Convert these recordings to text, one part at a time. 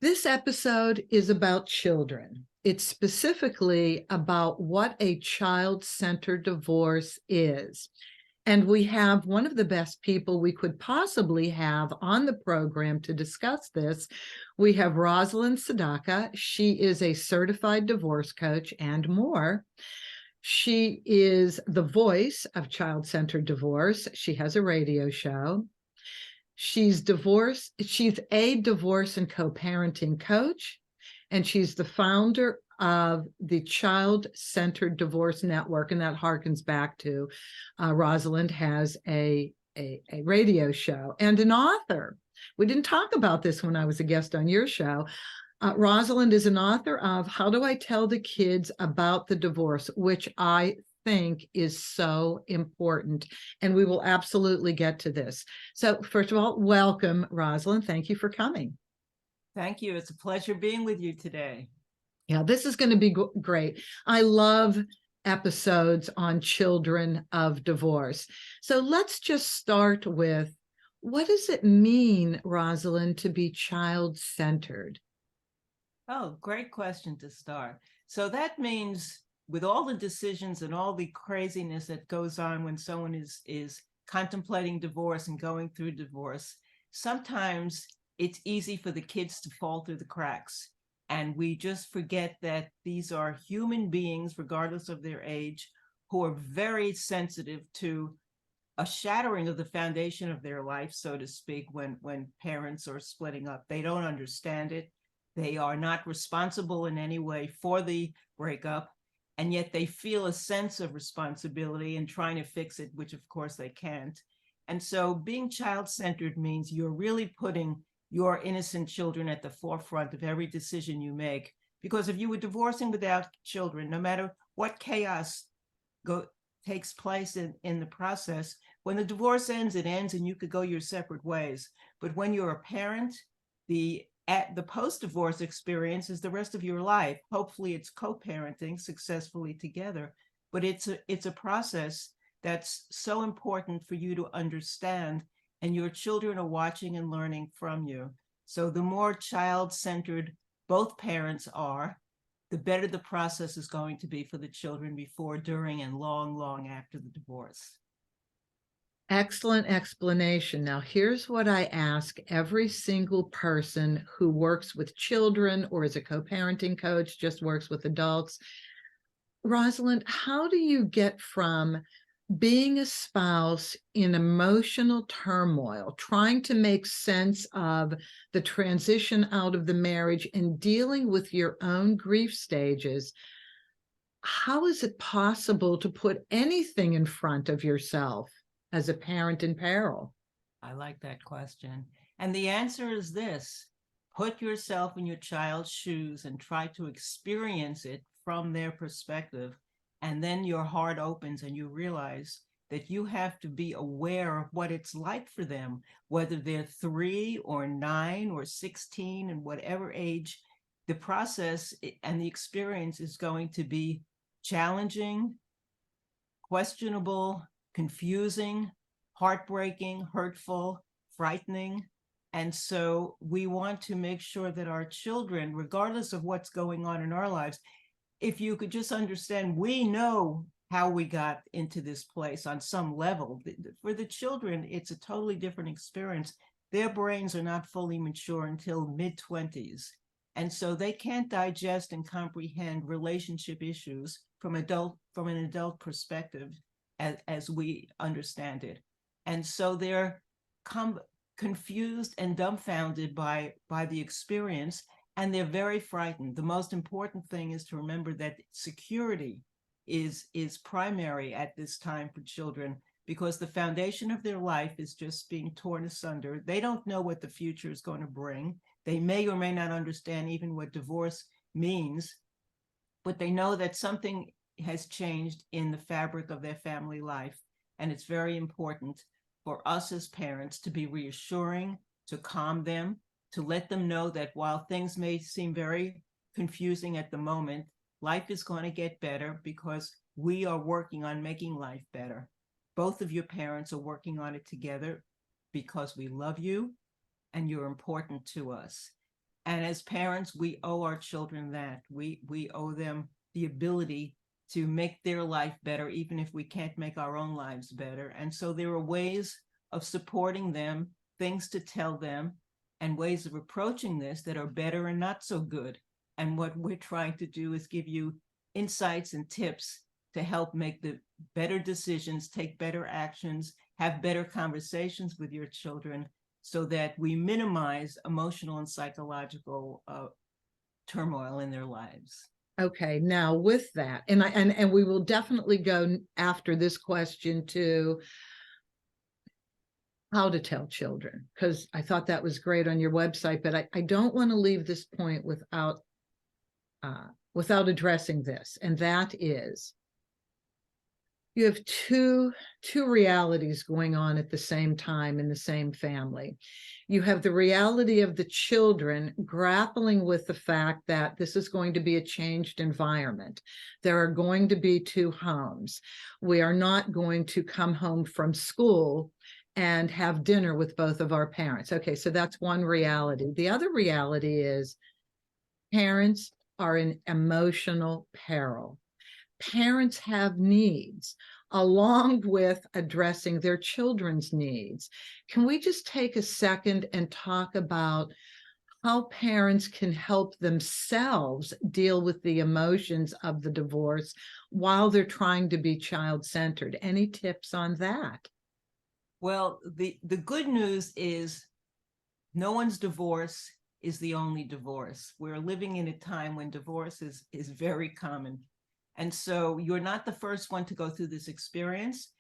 This episode is about children. It's specifically about what a child-centered divorce is. And we have one of the best people we could possibly have on the program to discuss this. We have Rosalind Sedacca. She is a certified divorce coach and more. She is the voice of child-centered divorce. She has a radio show. She's a divorce and co-parenting coach, and she's the founder of the Child Centered Divorce Network, and that harkens back to Rosalind has a radio show and an author. We didn't talk about this when I was a guest on your show. Rosalind is an author of How Do I Tell the Kids About the Divorce, which I think is so important, and we will absolutely get to this. So first of all, welcome, Rosalind. Thank you for coming. Thank you. It's a pleasure being with you today. Yeah, this is going to be great. I love episodes on children of divorce. So let's just start with, what does it mean, Rosalind, to be child-centered? Oh, great question to start. So that means with all the decisions and all the craziness that goes on when someone is contemplating divorce and going through divorce, sometimes it's easy for the kids to fall through the cracks. And we just forget that these are human beings, regardless of their age, who are very sensitive to a shattering of the foundation of their life, so to speak, when parents are splitting up. They don't understand it. They are not responsible in any way for the breakup. And yet they feel a sense of responsibility in trying to fix it, which of course they can't. And so being child-centered means you're really putting your innocent children at the forefront of every decision you make. Because if you were divorcing without children, no matter what chaos takes place in the process, when the divorce ends, it ends and you could go your separate ways. But when you're a parent, the post-divorce experience is the rest of your life. Hopefully it's co-parenting successfully together, but it's a process that's so important for you to understand, and your children are watching and learning from you. So the more child-centered both parents are, the better the process is going to be for the children before, during, and long, long after the divorce. Excellent explanation. Now, here's what I ask every single person who works with children or is a co-parenting coach, just works with adults. Rosalind, how do you get from being a spouse in emotional turmoil, trying to make sense of the transition out of the marriage and dealing with your own grief stages? How is it possible to put anything in front of yourself as a parent in peril? I like that question. And the answer is this: put yourself in your child's shoes and try to experience it from their perspective. And then your heart opens and you realize that you have to be aware of what it's like for them, whether they're 3 or 9 or 16 and whatever age. The process and the experience is going to be challenging, questionable, confusing, heartbreaking, hurtful, frightening. And so we want to make sure that our children, regardless of what's going on in our lives, if you could just understand, we know how we got into this place on some level. For the children, it's a totally different experience. Their brains are not fully mature until mid-20s. And so they can't digest and comprehend relationship issues from an adult perspective as we understand it. And so they're confused and dumbfounded by the experience, and they're very frightened. The most important thing is to remember that security is primary at this time for children, because the foundation of their life is just being torn asunder. They don't know what the future is going to bring. They may or may not understand even what divorce means, but they know that something has changed in the fabric of their family life. And it's very important for us as parents to be reassuring, to calm them, to let them know that while things may seem very confusing at the moment, life is going to get better because we are working on making life better. Both of your parents are working on it together because we love you and you're important to us. And as parents, we owe our children that. We owe them the ability to make their life better, even if we can't make our own lives better. And so there are ways of supporting them, things to tell them, and ways of approaching this that are better and not so good. And what we're trying to do is give you insights and tips to help make the better decisions, take better actions, have better conversations with your children, so that we minimize emotional and psychological turmoil in their lives. Okay, now with that, and we will definitely go after this question to how to tell children, because I thought that was great on your website, but I don't want to leave this point without addressing this, and that is you have two realities going on at the same time in the same family. You have the reality of the children grappling with the fact that this is going to be a changed environment. There are going to be two homes. We are not going to come home from school and have dinner with both of our parents. Okay, so that's one reality. The other reality is parents are in emotional peril. Parents have needs along with addressing their children's needs. Can we just take a second and talk about how parents can help themselves deal with the emotions of the divorce while they're trying to be child-centered? Any tips on that? Well, the good news is no one's divorce is the only divorce. We're living in a time when divorce is very common. And so you're not the first one to go through this experience.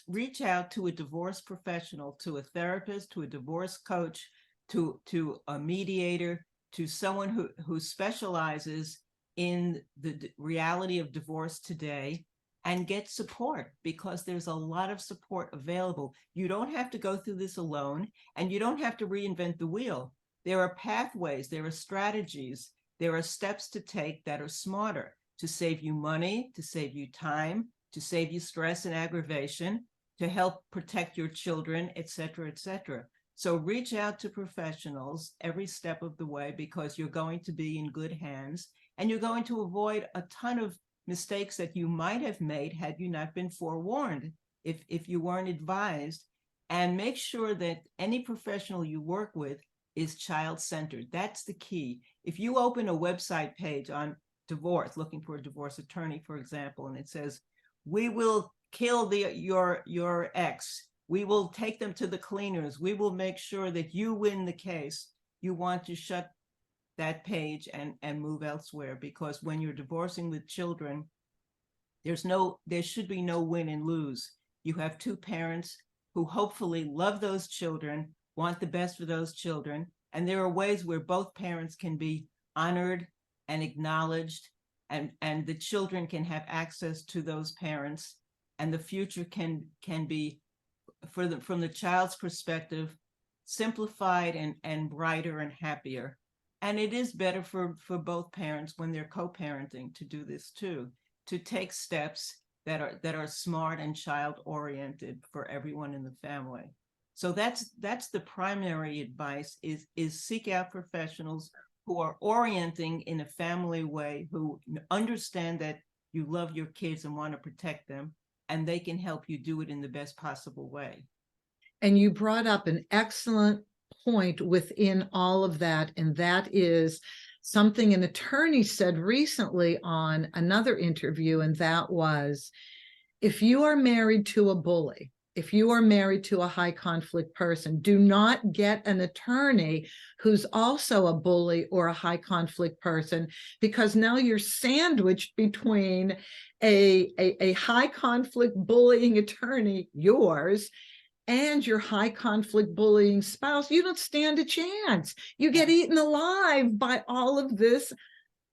Reach out to a divorce professional, to a therapist, to a divorce coach, to a mediator, to someone who specializes in the reality of divorce today, and get support, because there's a lot of support available. You don't have to go through this alone, and you don't have to reinvent the wheel. There are pathways, there are strategies, there are steps to take that are smarter, to save you money, to save you time, to save you stress and aggravation, to help protect your children, et cetera, et cetera. So reach out to professionals every step of the way, because you're going to be in good hands, and you're going to avoid a ton of mistakes that you might have made had you not been forewarned, if you weren't advised. And make sure that any professional you work with is child-centered. That's the key. If you open a website page on divorce, looking for a divorce attorney, for example, and it says, we will kill your ex, we will take them to the cleaners, we will make sure that you win the case, you want to shut that page and move elsewhere, because when you're divorcing with children, there should be no win and lose. You have two parents who hopefully love those children, want the best for those children, and there are ways where both parents can be honored and acknowledged, and the children can have access to those parents, and the future can be, from the child's perspective, simplified and brighter and happier. And it is better for both parents, when they're co-parenting, to do this too, to take steps that are smart and child-oriented for everyone in the family. So that's the primary advice, is seek out professionals who are orienting in a family way, who understand that you love your kids and want to protect them, and they can help you do it in the best possible way. And you brought up an excellent point within all of that, and that is something an attorney said recently on another interview, and that was, if you are married to a bully, if you are married to a high conflict person, do not get an attorney who's also a bully or a high conflict person, because now you're sandwiched between a high conflict bullying attorney, yours, and your high conflict bullying spouse. You don't stand a chance. You get eaten alive by all of this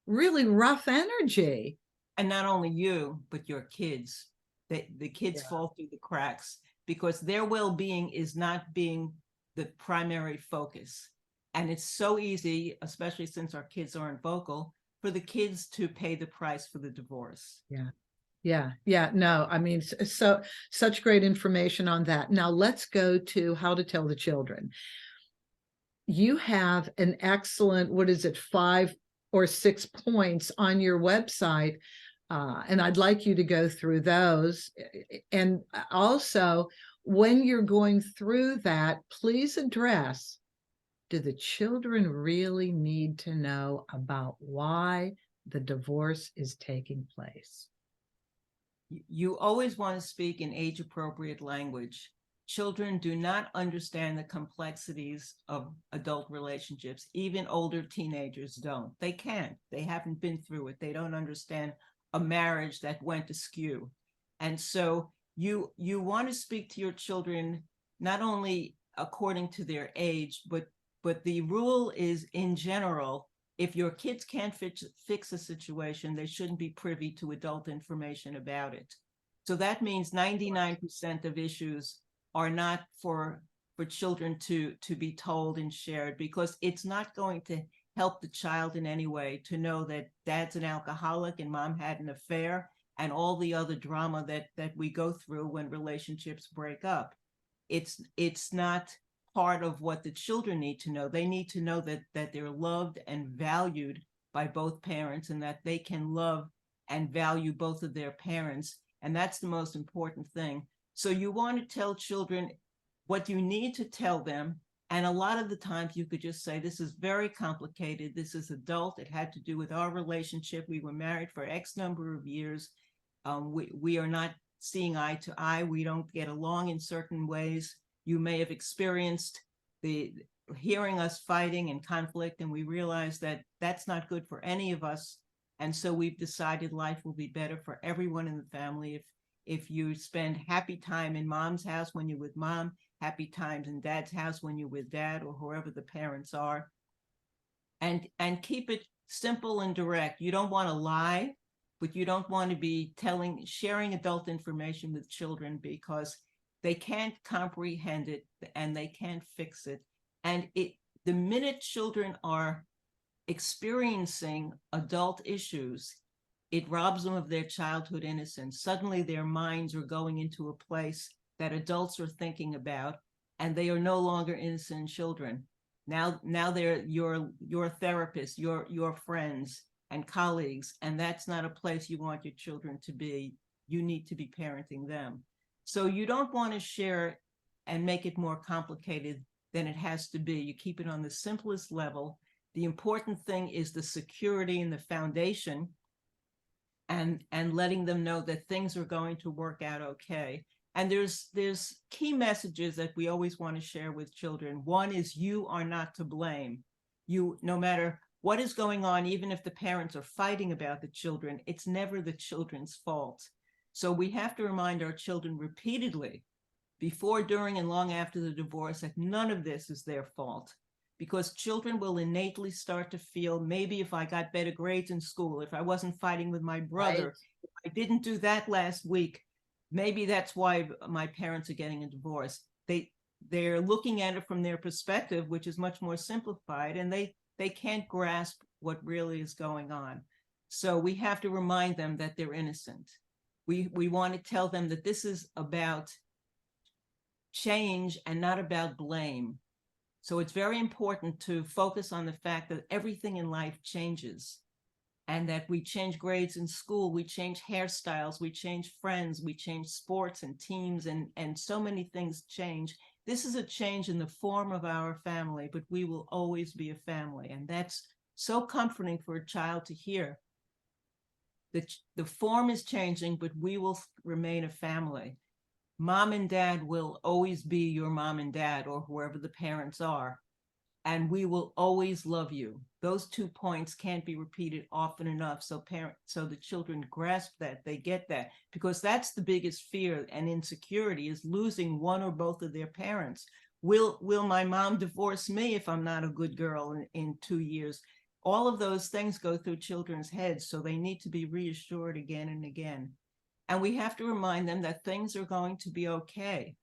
really rough energy. And not only you, but your kids. The kids fall through the cracks, because their well-being is not being the primary focus. And it's so easy, especially since our kids aren't vocal, for the kids to pay the price for the divorce. Yeah. No, I mean, so such great information on that. Now let's go to how to tell the children. you have an excellent, what is it, 5 or 6 points on your website. And I'd like you to go through those. And also, when you're going through that, please address, do the children really need to know about why the divorce is taking place? You always want to speak in age-appropriate language. Children do not understand the complexities of adult relationships. Even older teenagers don't. They can't. They haven't been through it. They don't understand a marriage that went askew. And so you want to speak to your children not only according to their age, but the rule is, in general, if your kids can't fix a situation, they shouldn't be privy to adult information about it. So that means 99% of issues are not for children to be told and shared, because it's not going to help the child in any way to know that dad's an alcoholic and mom had an affair and all the other drama that we go through when relationships break up. It's not part of what the children need to know. They need to know that they're loved and valued by both parents, and that they can love and value both of their parents. And that's the most important thing. So you want to tell children what you need to tell them. And a lot of the times you could just say, this is very complicated. This is adult. It had to do with our relationship. We were married for X number of years. We are not seeing eye to eye. We don't get along in certain ways. You may have experienced the hearing us fighting and conflict, and we realize that that's not good for any of us. And so we've decided life will be better for everyone in the family if you spend happy time in mom's house when you're with mom, happy times in dad's house when you're with dad, or whoever the parents are. And keep it simple and direct. You don't want to lie, but you don't want to be sharing adult information with children, because they can't comprehend it and they can't fix it. And the minute children are experiencing adult issues, it robs them of their childhood innocence. Suddenly their minds are going into a place that adults are thinking about, and they are no longer innocent children. Now they're your therapist, your friends and colleagues, and that's not a place you want your children to be. You need to be parenting them. So you don't want to share and make it more complicated than it has to be. You keep it on the simplest level. The important thing is the security and the foundation, and letting them know that things are going to work out okay. And there's key messages that we always want to share with children. One is, you are not to blame. No matter what is going on, even if the parents are fighting about the children, it's never the children's fault. So we have to remind our children repeatedly, before, during, and long after the divorce, that none of this is their fault. Because children will innately start to feel, maybe if I got better grades in school, if I wasn't fighting with my brother, Right. if I didn't do that last week, maybe that's why my parents are getting a divorce. They're looking at it from their perspective, which is much more simplified, and they can't grasp what really is going on. So we have to remind them that they're innocent. We want to tell them that this is about change and not about blame. So it's very important to focus on the fact that everything in life changes, and that we change grades in school, we change hairstyles, we change friends, we change sports and teams, and so many things change. This is a change in the form of our family, but we will always be a family. And that's so comforting for a child to hear. The form is changing, but we will remain a family. Mom and dad will always be your mom and dad, or whoever the parents are, and we will always love you. Those 2 points can't be repeated often enough, so the children grasp that, they get that, because that's the biggest fear and insecurity, is losing one or both of their parents. Will my mom divorce me if I'm not a good girl in 2 years? All of those things go through children's heads, so they need to be reassured again and again. And we have to remind them that things are going to be okay,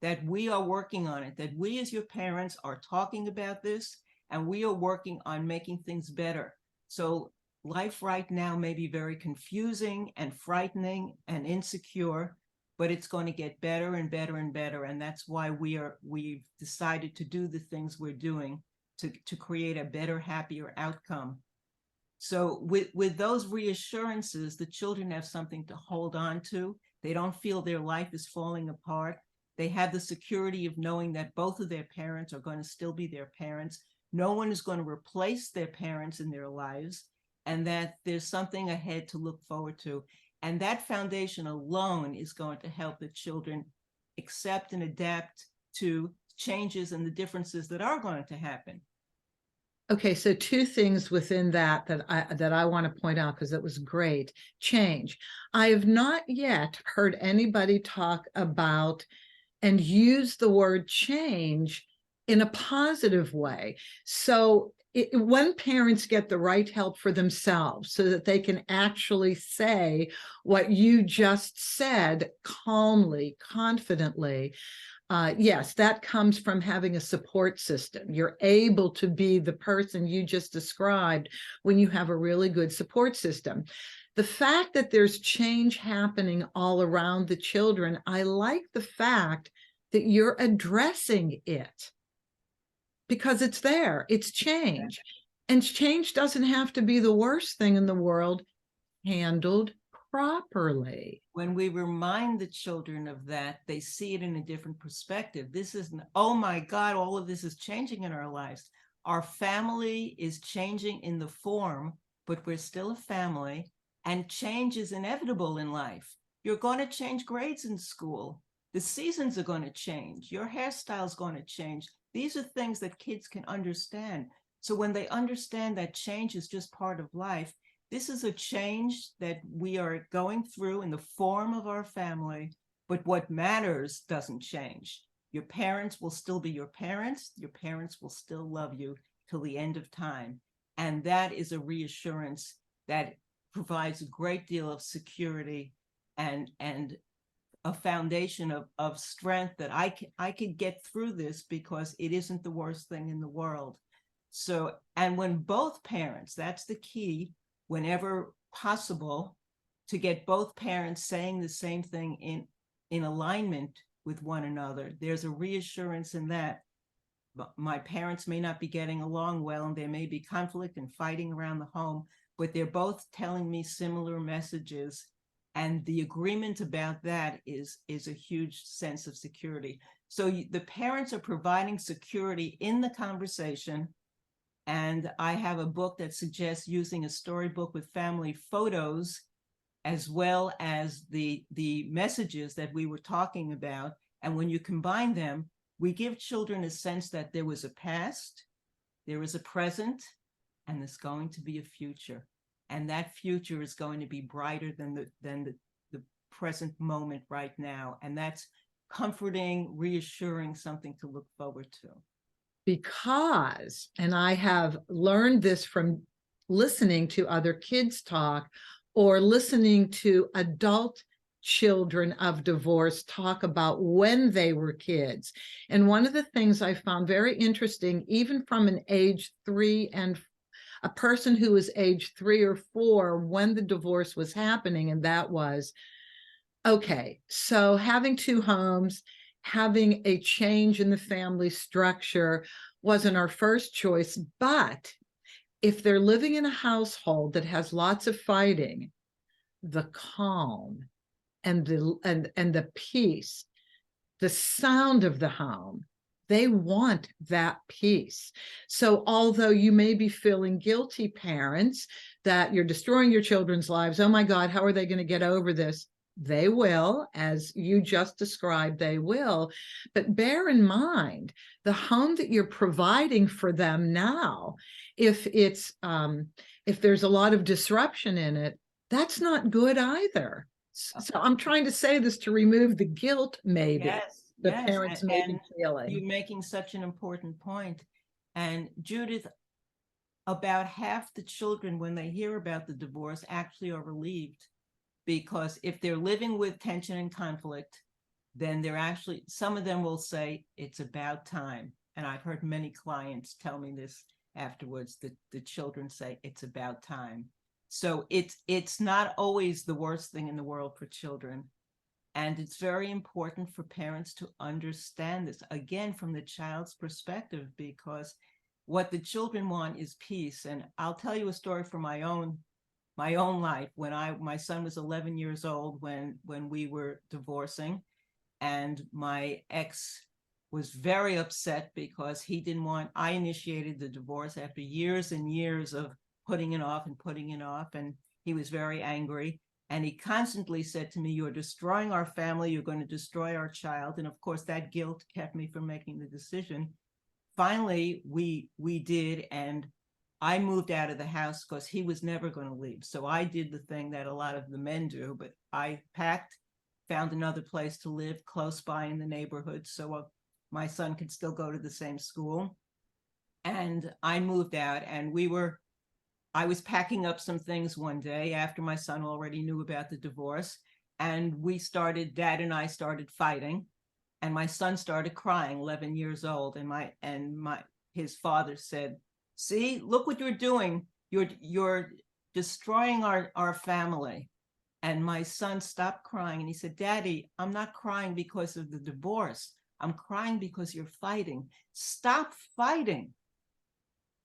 that we are working on it, that we as your parents are talking about this, and we are working on making things better. So life right now may be very confusing and frightening and insecure, but it's going to get better and better and better. And that's why we've decided to do the things we're doing, to create a better, happier outcome. So with those reassurances, the children have something to hold on to. They don't feel their life is falling apart. They have the security of knowing that both of their parents are going to still be their parents. No one is going to replace their parents in their lives, and that there's something ahead to look forward to. And that foundation alone is going to help the children accept and adapt to changes and the differences that are going to happen. Okay, so two things within that I want to point out, because it was great. Change. I have not yet heard anybody talk about and use the word change in a positive way. So when parents get the right help for themselves so that they can actually say what you just said calmly, confidently, yes, that comes from having a support system. You're able to be the person you just described when you have a really good support system. The fact that there's change happening all around the children, I like the fact that you're addressing it, because it's there. It's change. And change doesn't have to be the worst thing in the world, handled properly. When we remind the children of that, they see it in a different perspective. This isn't, oh my God, all of this is changing in our lives. Our family is changing in the form, but we're still a family, and change is inevitable in life. You're going to change grades in school. The seasons are going to change. Your hairstyle is going to change. These are things that kids can understand. So when they understand that change is just part of life, this is a change that we are going through in the form of our family, but what matters doesn't change. Your parents will still be your parents. Your parents will still love you till the end of time. And that is a reassurance that provides a great deal of security and a foundation of strength that I could get through this, because it isn't the worst thing in the world. So, and when both parents, that's the key, whenever possible, to get both parents saying the same thing in alignment with one another. There's a reassurance in that. My parents may not be getting along well, and there may be conflict and fighting around the home, but they're both telling me similar messages. And the agreement about that is a huge sense of security. So the parents are providing security in the conversation. And I have a book that suggests using a storybook with family photos, as well as the messages that we were talking about. And when you combine them, we give children a sense that there was a past, there is a present, and there's going to be a future. And that future is going to be brighter than the present moment right now. And that's comforting, reassuring, something to look forward to. Because, and I have learned this from listening to other kids talk, or listening to adult children of divorce talk about when they were kids. And one of the things I found very interesting, even from an age 3 and a person who was age 3 or 4 when the divorce was happening, and that was, okay, so having 2 homes, having a change in the family structure wasn't our first choice. But if they're living in a household that has lots of fighting, the calm and the peace, the sound of the home, they want that peace. So although you may be feeling guilty, parents, that you're destroying your children's lives, oh my God, how are they going to get over this? They will, as you just described, they will. But bear in mind, the home that you're providing for them now, if there's a lot of disruption in it, that's not good either. So I'm trying to say this to remove the guilt, maybe. Yes, The yes, parents may be feeling. You're making such an important point. And Judith, about half the children, when they hear about the divorce, actually are relieved, because if they're living with tension and conflict, then they're actually, some of them will say it's about time. And I've heard many clients tell me this afterwards, that the children say it's about time. So it's not always the worst thing in the world for children. And it's very important for parents to understand this, again, from the child's perspective, because what the children want is peace. And I'll tell you a story from my own life. When my son was 11 years old when we were divorcing, and my ex was very upset because I initiated the divorce after years and years of putting it off and putting it off. And he was very angry. And he constantly said to me, "You're destroying our family. You're going to destroy our child." And of course, that guilt kept me from making the decision. Finally, we did. And I moved out of the house because he was never going to leave. So I did the thing that a lot of the men do, but I packed, found another place to live close by in the neighborhood so my son could still go to the same school. And I moved out, and I was packing up some things one day after my son already knew about the divorce. And Dad and I started fighting, and my son started crying, 11 years old. And his father said, "See, look what you're doing. You're destroying our family." And my son stopped crying and he said, "Daddy, I'm not crying because of the divorce. I'm crying because you're fighting. Stop fighting."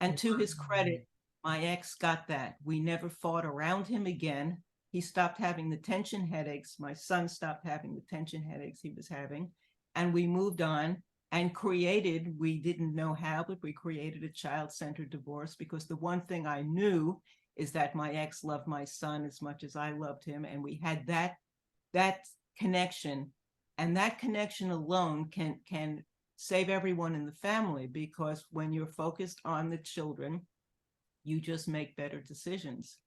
And to his credit, my ex got that. We never fought around him again. He stopped having the tension headaches. My son stopped having the tension headaches he was having. And we moved on and we didn't know how, but we created a child-centered divorce, because the one thing I knew is that my ex loved my son as much as I loved him. And we had that connection. And that connection alone can save everyone in the family, because when you're focused on the children, you just make better decisions.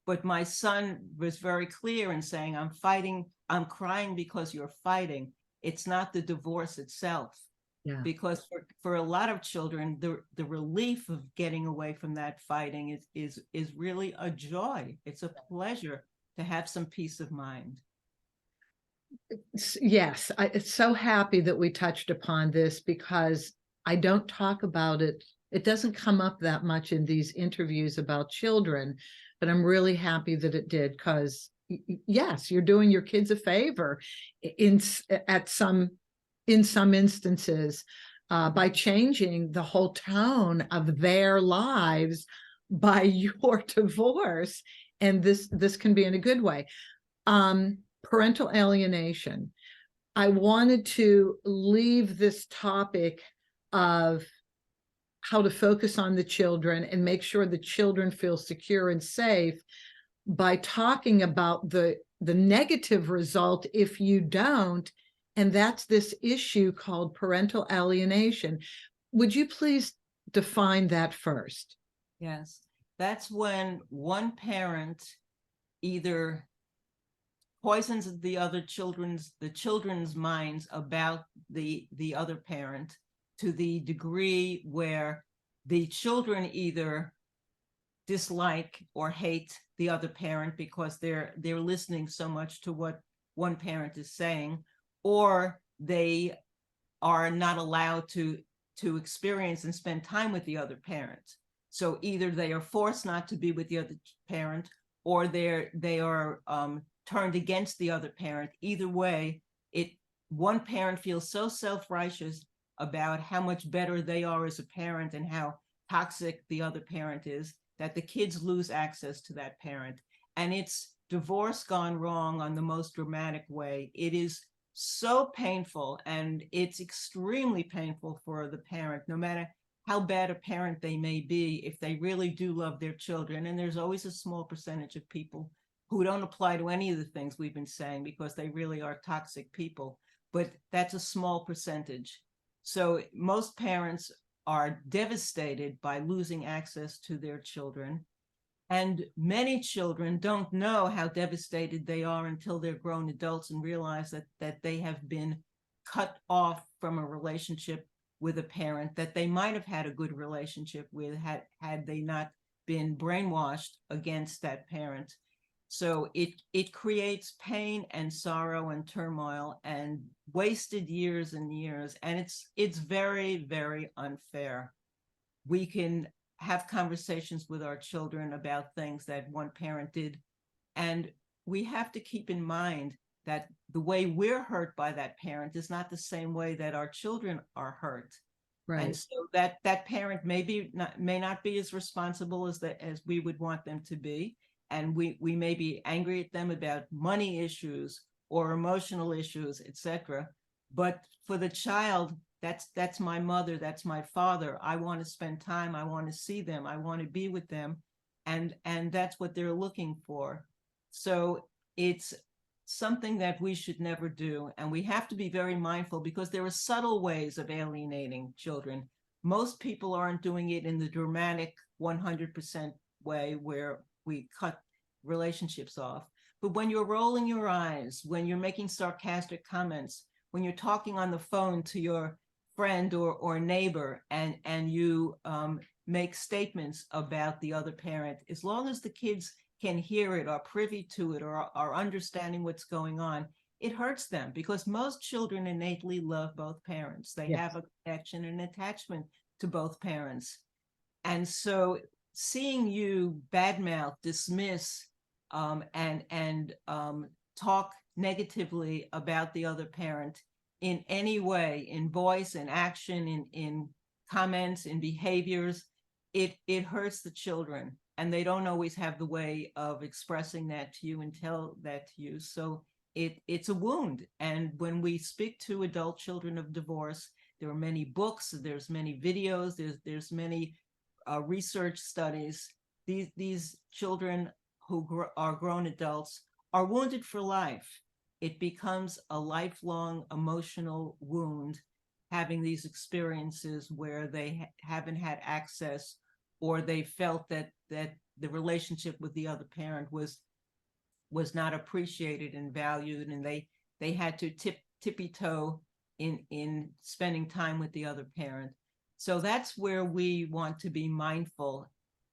But my son was very clear in saying, I'm crying because you're fighting. It's not the divorce itself. Yeah. Because for a lot of children, the relief of getting away from that fighting is really a joy. It's a pleasure to have some peace of mind. Yes, I'm so happy that we touched upon this, because I don't talk about it. It doesn't come up that much in these interviews about children, but I'm really happy that it did, because yes, you're doing your kids a favor in some instances by changing the whole tone of their lives by your divorce. And this can be in a good way. Parental alienation. I wanted to leave this topic of how to focus on the children and make sure the children feel secure and safe by talking about the negative result if you don't, and that's this issue called parental alienation. Would you please define that first? Yes, that's when one parent either poisons the children's minds about the other parent, to the degree where the children either dislike or hate the other parent because they're listening so much to what one parent is saying, or they are not allowed to experience and spend time with the other parent. So either they are forced not to be with the other parent, or they are turned against the other parent. Either way, one parent feels so self-righteous about how much better they are as a parent and how toxic the other parent is, that the kids lose access to that parent. And it's divorce gone wrong on the most dramatic way. It is so painful, and it's extremely painful for the parent, no matter how bad a parent they may be, if they really do love their children. And there's always a small percentage of people who don't apply to any of the things we've been saying because they really are toxic people, but that's a small percentage. So most parents are devastated by losing access to their children. And many children don't know how devastated they are until they're grown adults and realize that they have been cut off from a relationship with a parent that they might have had a good relationship with had they not been brainwashed against that parent. So it creates pain and sorrow and turmoil and wasted years and years. And it's very, very unfair. We can have conversations with our children about things that one parent did. And we have to keep in mind that the way we're hurt by that parent is not the same way that our children are hurt. And Right. so that parent may not be as responsible as we would want them to be. And we may be angry at them about money issues or emotional issues, etc. But for the child, that's my mother, that's my father. I want to spend time, I want to see them, I want to be with them. And that's what they're looking for. So it's something that we should never do. And we have to be very mindful because there are subtle ways of alienating children. Most people aren't doing it in the dramatic 100% way where we cut relationships off. But when you're rolling your eyes, when you're making sarcastic comments, when you're talking on the phone to your friend or neighbor, and you make statements about the other parent, as long as the kids can hear it, are privy to it, or are understanding what's going on, it hurts them because most children innately love both parents. They Yes. have a connection and attachment to both parents. And so seeing you badmouth, dismiss, and talk negatively about the other parent in any way, in voice, in action, in comments, in behaviors, it hurts the children. And they don't always have the way of expressing that to you and tell that to you. So it's a wound. And when we speak to adult children of divorce, there are many books, there's many videos, there's many research studies. These children who are grown adults are wounded for life. It becomes a lifelong emotional wound, having these experiences where they haven't had access, or they felt that the relationship with the other parent was not appreciated and valued, and they had to tippy toe in spending time with the other parent. So that's where we want to be mindful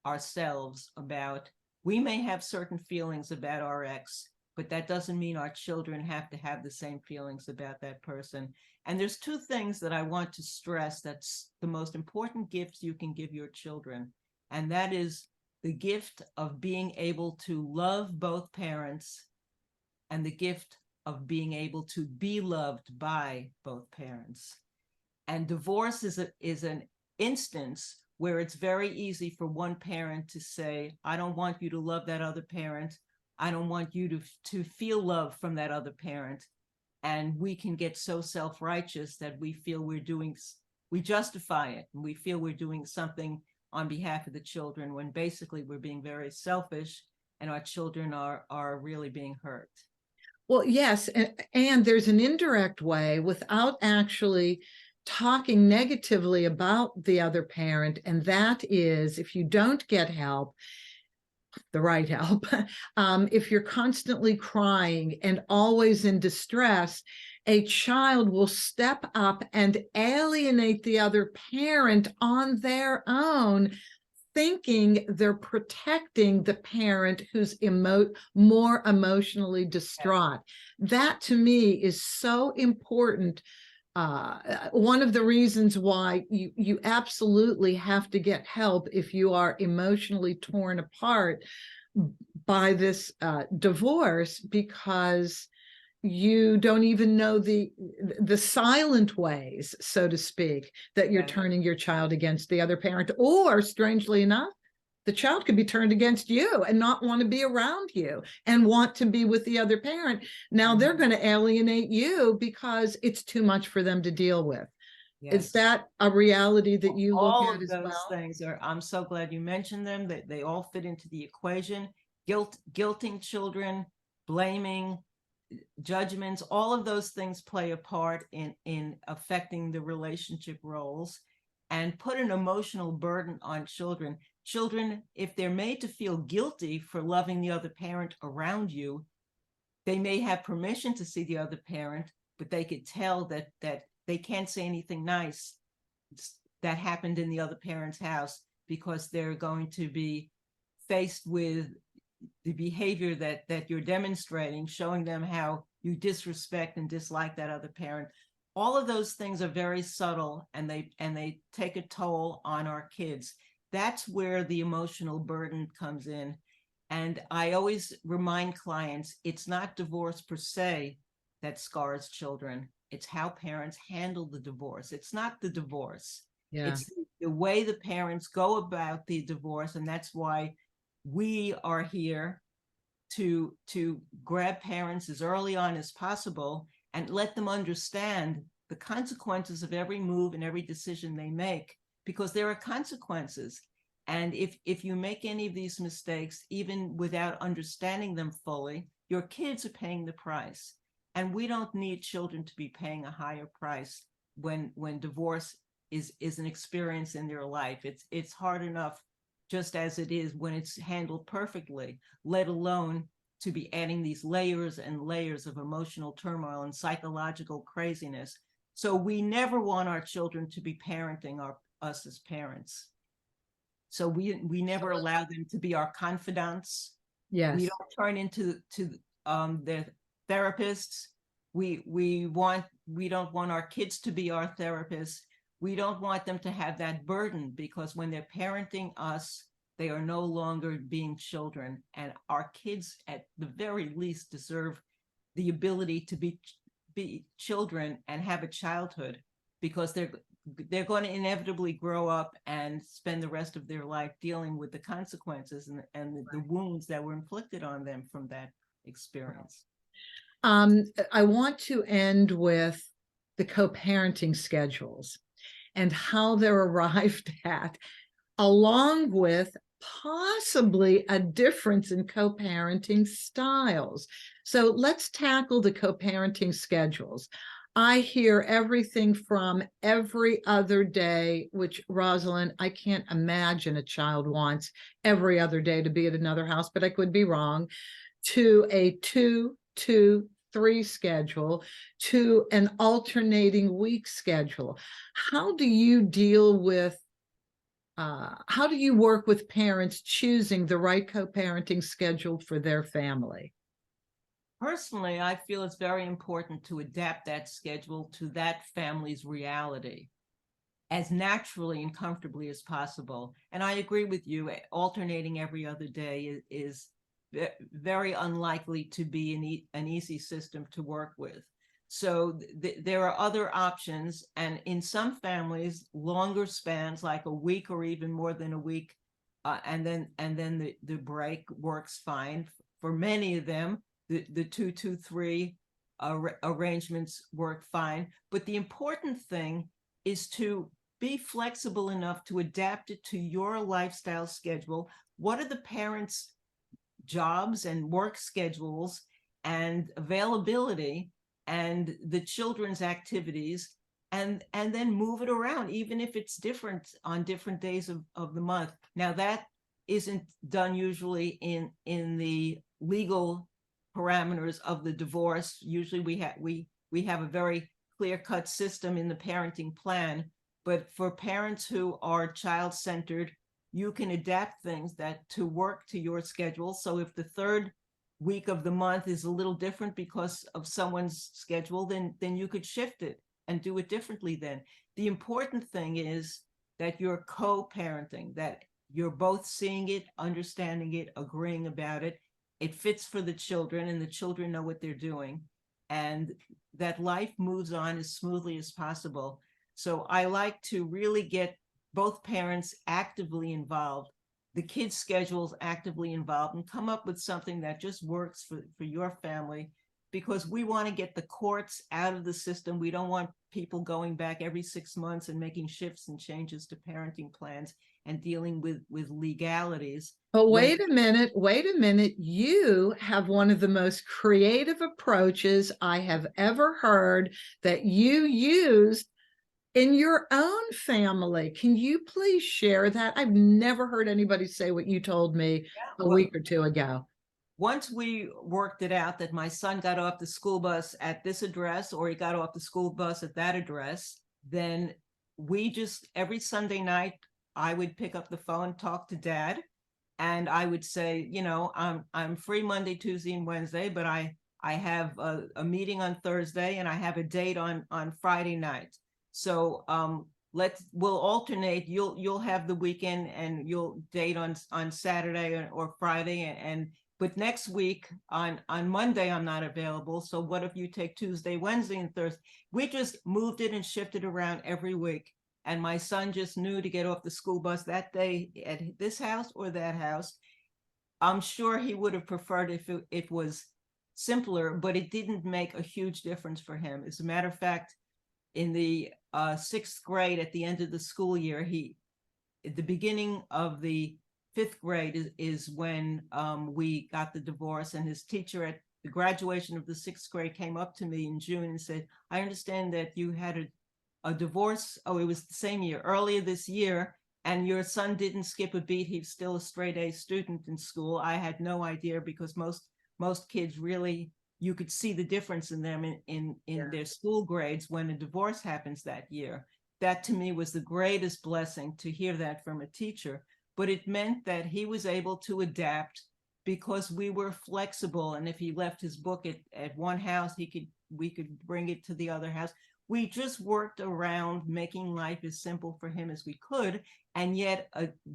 ourselves about. We may have certain feelings about our ex, but that doesn't mean our children have to have the same feelings about that person. And there's two things that I want to stress that's the most important gifts you can give your children. And that is the gift of being able to love both parents and the gift of being able to be loved by both parents. And divorce is an instance where it's very easy for one parent to say, I don't want you to love that other parent. I don't want you to feel love from that other parent. And we can get so self-righteous that we feel we justify it, and we feel we're doing something on behalf of the children, when basically we're being very selfish and our children are really being hurt. Well, yes, and there's an indirect way without actually talking negatively about the other parent, and that is if you don't get help, the right help, if you're constantly crying and always in distress, a child will step up and alienate the other parent on their own, thinking they're protecting the parent who's more emotionally distraught. That to me is so important. One of the reasons why you absolutely have to get help if you are emotionally torn apart by this divorce, because you don't even know the silent ways, so to speak, that you're turning your child against the other parent. Or strangely enough, the child could be turned against you and not want to be around you and want to be with the other parent. Now they're going to alienate you because it's too much for them to deal with. Yes. Is that a reality that you look at as well? All of those things are, I'm so glad you mentioned them, that they all fit into the equation. Guilting children, blaming, judgments, all of those things play a part in affecting the relationship roles and put an emotional burden on children. Children, if they're made to feel guilty for loving the other parent around you, they may have permission to see the other parent, but they could tell that they can't say anything nice that happened in the other parent's house, because they're going to be faced with the behavior that you're demonstrating, showing them how you disrespect and dislike that other parent. All of those things are very subtle, and they take a toll on our kids. That's where the emotional burden comes in. And I always remind clients, it's not divorce per se that scars children. It's how parents handle the divorce. It's not the divorce. Yeah. It's the way the parents go about the divorce, and that's why we are here to grab parents as early on as possible and let them understand the consequences of every move and every decision they make, because there are consequences. And if you make any of these mistakes, even without understanding them fully, your kids are paying the price. And we don't need children to be paying a higher price when divorce is an experience in their life. It's hard enough just as it is when it's handled perfectly, let alone to be adding these layers and layers of emotional turmoil and psychological craziness. So we never want our children to be parenting us as parents. So we never allow them to be our confidants. We Yes. don't turn into their therapists. We don't want our kids to be our therapists. We don't want them to have that burden, because when they're parenting us, they are no longer being children. And our kids, at the very least, deserve the ability to be children and have a childhood, because they're going to inevitably grow up and spend the rest of their life dealing with the consequences and the wounds that were inflicted on them from that experience. I want to end with the co-parenting schedules and how they're arrived at, along with possibly a difference in co-parenting styles. So let's tackle the co-parenting schedules. I hear everything from every other day, which, Rosalind, I can't imagine a child wants every other day to be at another house, but I could be wrong, to a 2-2-3 schedule, to an alternating week schedule. How do you deal with how do you work with parents choosing the right co-parenting schedule for their family? Personally, I feel it's very important to adapt that schedule to that family's reality as naturally and comfortably as possible. And I agree with you, alternating every other day is very unlikely to be an easy system to work with. So there are other options, and in some families, longer spans, like a week or even more than a week, and then the break works fine. For many of them, the 2-2-3 arrangements work fine. But the important thing is to be flexible enough to adapt it to your lifestyle schedule. What are the parents' jobs and work schedules and availability and the children's activities, and then move it around, even if it's different on different days of the month. Now, that isn't done usually in the legal parameters of the divorce. Usually we have a very clear-cut system in the parenting plan, but for parents who are child-centered, you can adapt things that to work to your schedule. So if the third week of the month is a little different because of someone's schedule, then you could shift it and do it differently then. The important thing is that you're co-parenting, that you're both seeing it, understanding it, agreeing about it. It fits for the children, and the children know what they're doing, and that life moves on as smoothly as possible. So I like to really get both parents actively involved, the kids' schedules actively involved, and come up with something that just works for your family, because we want to get the courts out of the system. We don't want people going back every 6 months and making shifts and changes to parenting plans and dealing with legalities. But wait a minute. You have one of the most creative approaches I have ever heard that you used in your own family. Can you please share that? I've never heard anybody say what you told me a week or two ago. Once we worked it out that my son got off the school bus at this address, or he got off the school bus at that address, then we just, every Sunday night, I would pick up the phone, talk to Dad, and I would say, I'm free Monday, Tuesday, and Wednesday, but I have a meeting on Thursday, and I have a date on Friday night. So we'll alternate. You'll have the weekend, and you'll date on Saturday or Friday, but next week on Monday I'm not available. So what if you take Tuesday, Wednesday, and Thursday? We just moved it and shifted around every week. and my son just knew to get off the school bus that day at this house or that house. I'm sure he would have preferred if it was simpler, but it didn't make a huge difference for him. As a matter of fact, in the 6th grade, at the end of the school year, at the beginning of the 5th grade is when we got the divorce, and his teacher at the graduation of the 6th grade came up to me in June and said, I understand that you had a divorce. Oh, it was the same year, earlier this year, and your son didn't skip a beat. He's still a straight A student in school. I had no idea, because most kids really, you could see the difference in them in their school grades when a divorce happens that year. That to me was the greatest blessing, to hear that from a teacher. But it meant that he was able to adapt, because we were flexible. And if he left his book at one house, we could bring it to the other house. We just worked around making life as simple for him as we could, and yet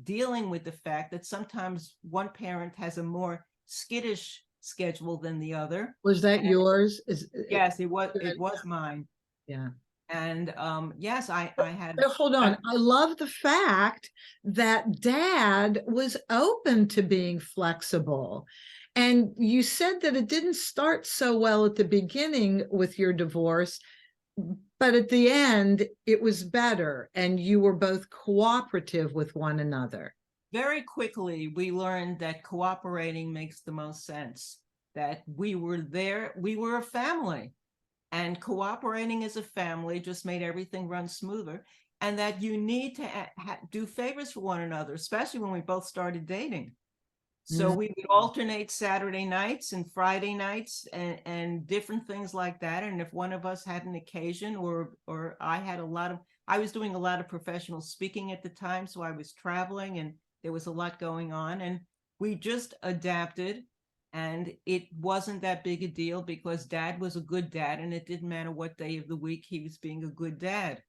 dealing with the fact that sometimes one parent has a more skittish schedule than the other. Was that yours? Yes, it was mine. Yeah. And yes, I had. So hold on. I love the fact that Dad was open to being flexible. And you said that it didn't start so well at the beginning with your divorce, but at the end, it was better, and you were both cooperative with one another. Very quickly, we learned that cooperating makes the most sense, that we were there, we were a family, and cooperating as a family just made everything run smoother, and that you need to do favors for one another, especially when we both started dating. So we would alternate Saturday nights and Friday nights and different things like that. And if one of us had an occasion, or I was doing a lot of professional speaking at the time, so I was traveling and there was a lot going on, and we just adapted, and it wasn't that big a deal, because Dad was a good dad, and it didn't matter what day of the week he was being a good dad.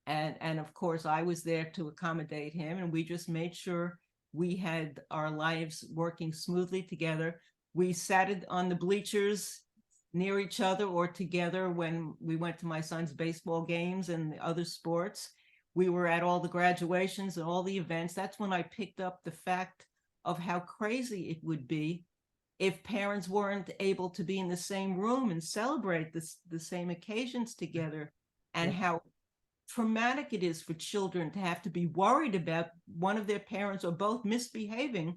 And of course I was there to accommodate him, and we just made sure we had our lives working smoothly together. We sat on the bleachers near each other or together when we went to my son's baseball games and the other sports. We were at all the graduations and all the events. That's when I picked up the fact of how crazy it would be if parents weren't able to be in the same room and celebrate the same occasions together, and how traumatic it is for children to have to be worried about one of their parents or both misbehaving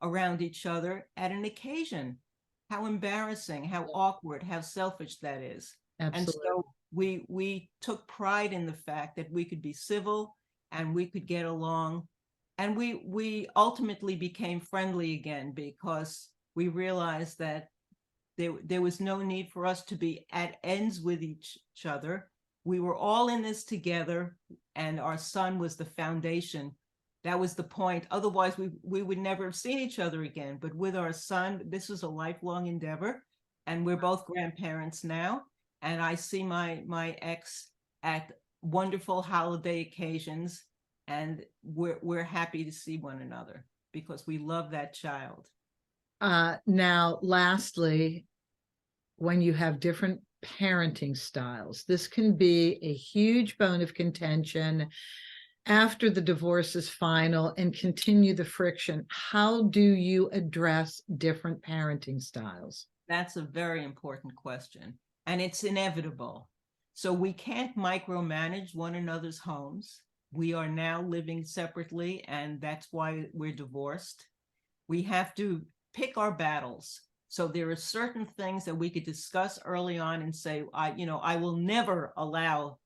around each other at an occasion. How embarrassing, how awkward, how selfish that is. Absolutely. And so we took pride in the fact that we could be civil and we could get along, and we ultimately became friendly again, because we realized that there was no need for us to be at ends with each other. We were all in this together, and our son was the foundation. That was the point. Otherwise, we would never have seen each other again. But with our son, this was a lifelong endeavor, and we're both grandparents now. And I see my ex at wonderful holiday occasions, and we're happy to see one another because we love that child. Now, lastly, when you have different parenting styles, this can be a huge bone of contention after the divorce is final and continue the friction. How do you address different parenting styles? That's a very important question, and it's inevitable. So we can't micromanage one another's homes. We are now living separately, and that's why we're divorced. We have to pick our battles. So there are certain things that we could discuss early on and say, I will never allow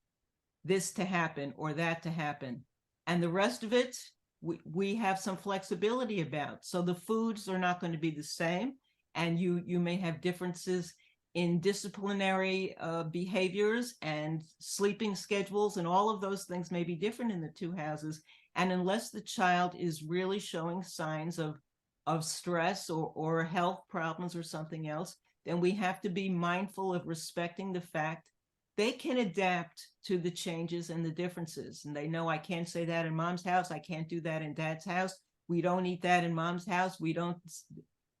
this to happen or that to happen. And the rest of it, we have some flexibility about. So the foods are not going to be the same, and you may have differences in disciplinary behaviors and sleeping schedules, and all of those things may be different in the two houses. And unless the child is really showing signs of stress or health problems or something else, then we have to be mindful of respecting the fact they can adapt to the changes and the differences. And they know, I can't say that in mom's house. I can't do that in dad's house. We don't eat that in mom's house. We don't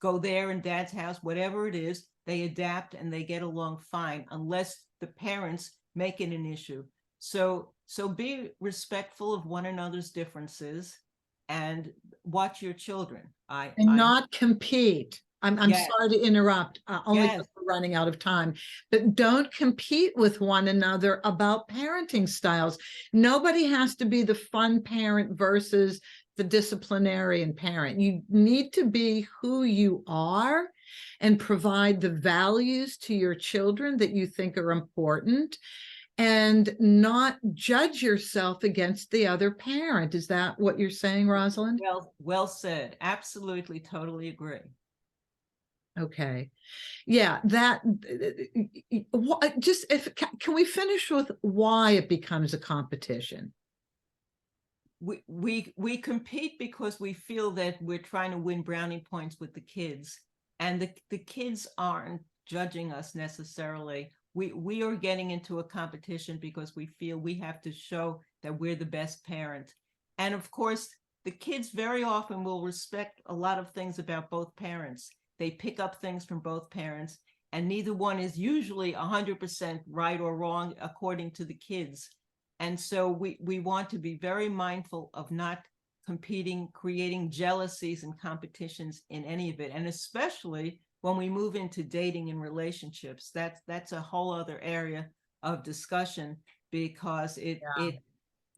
go there in dad's house. Whatever it is, they adapt and they get along fine, unless the parents make it an issue. So So be respectful of one another's differences and watch your children. And not compete. I'm Yes, sorry to interrupt, only yes, because we're running out of time, but don't compete with one another about parenting styles. Nobody has to be the fun parent versus the disciplinarian parent. You need to be who you are and provide the values to your children that you think are important, and not judge yourself against the other parent. Is that what you're saying, Rosalind? well said. Absolutely, totally agree. Okay. Yeah, that just if can we finish with why it becomes a competition? We compete because we feel that we're trying to win brownie points with the kids, and the kids aren't judging us necessarily. We are getting into a competition because we feel we have to show that we're the best parent. And of course, the kids very often will respect a lot of things about both parents. They pick up things from both parents, and neither one is usually 100% right or wrong according to the kids. And so we want to be very mindful of not competing, creating jealousies and competitions in any of it. And especially when we move into dating and relationships, that's a whole other area of discussion, because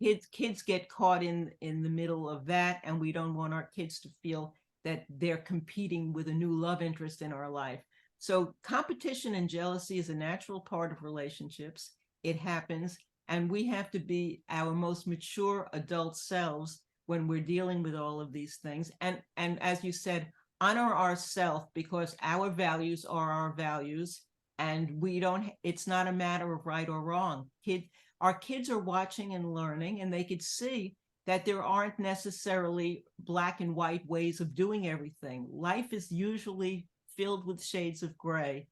kids get caught in the middle of that, and we don't want our kids to feel that they're competing with a new love interest in our life. So competition and jealousy is a natural part of relationships. It happens, and we have to be our most mature adult selves when we're dealing with all of these things. And as you said, honor ourselves, because our values are our values, and we don't, it's not a matter of right or wrong. Our kids are watching and learning, and they could see that there aren't necessarily black and white ways of doing everything. Life is usually filled with shades of gray,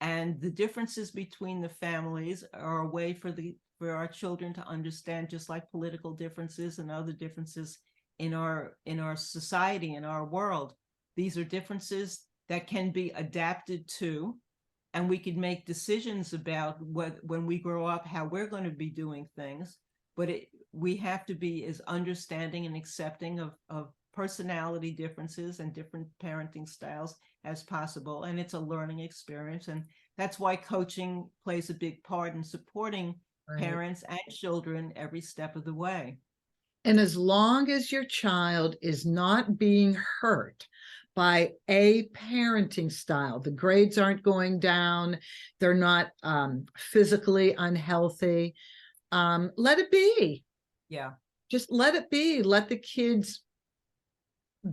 and the differences between the families are a way for our children to understand, just like political differences and other differences in our society, in our world. These are differences that can be adapted to, and we could make decisions about when we grow up how we're going to be doing things. But we have to be as understanding and accepting of personality differences and different parenting styles as possible. And it's a learning experience, and that's why coaching plays a big part in supporting parents and children every step of the way. And as long as your child is not being hurt by a parenting style, the grades aren't going down, they're not physically unhealthy, let it be. Yeah. Just let it be. Let the kids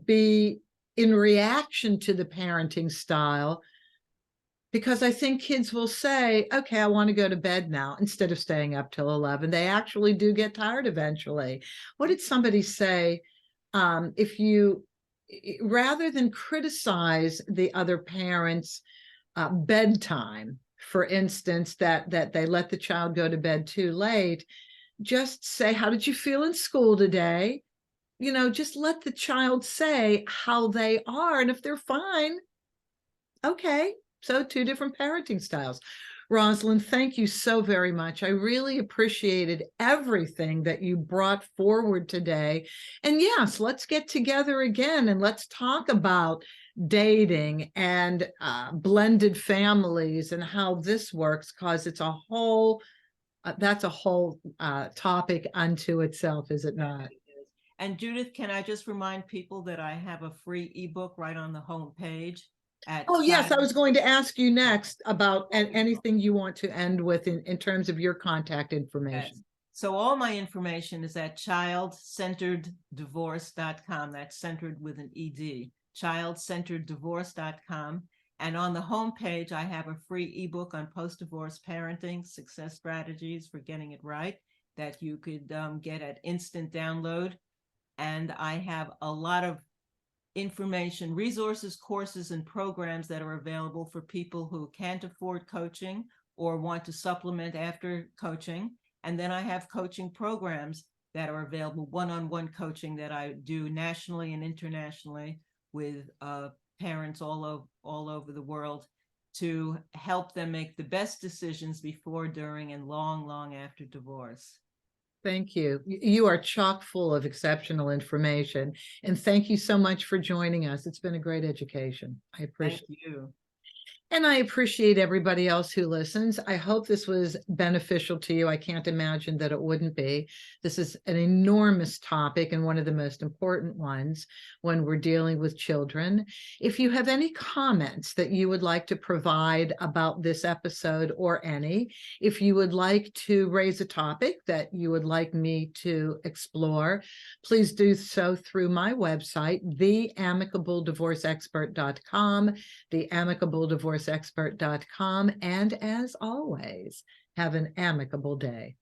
be in reaction to the parenting style, because I think kids will say, okay, I want to go to bed now, instead of staying up till 11. They actually do get tired eventually. What did somebody say? If you, rather than criticize the other parents' bedtime, for instance, that they let the child go to bed too late, just say, how did you feel in school today? Just let the child say how they are. And if they're fine, okay. So two different parenting styles. Rosalind, thank you so very much. I really appreciated everything that you brought forward today. And yes, let's get together again and let's talk about dating and blended families and how this works, because it's a whole, that's a whole topic unto itself, is it not? And Judith, can I just remind people that I have a free ebook right on the home page at Oh, yes, I was going to ask you Oh, next about wonderful. anything you want to end with in terms of your contact information. Yes. So all my information is at childcentereddivorce.com. That's centered with an ED, childcentereddivorce.com. And on the homepage, I have a free ebook on post-divorce parenting, success strategies for getting it right, that you could get at instant download. And I have a lot of information, resources, courses, and programs that are available for people who can't afford coaching or want to supplement after coaching. And then I have coaching programs that are available, one-on-one coaching that I do nationally and internationally with parents all over the world, to help them make the best decisions before, during, and long after divorce. Thank you. You are chock full of exceptional information. And thank you so much for joining us. It's been a great education. I appreciate Thank you. And I appreciate everybody else who listens. I hope this was beneficial to you. I can't imagine that it wouldn't be. This is an enormous topic and one of the most important ones when we're dealing with children. If you have any comments that you would like to provide about this episode or any, if you would like to raise a topic that you would like me to explore, please do so through my website, theamicableddivorceexpert.com, theamicableddivorceexpert.com. And as always, have an amicable day.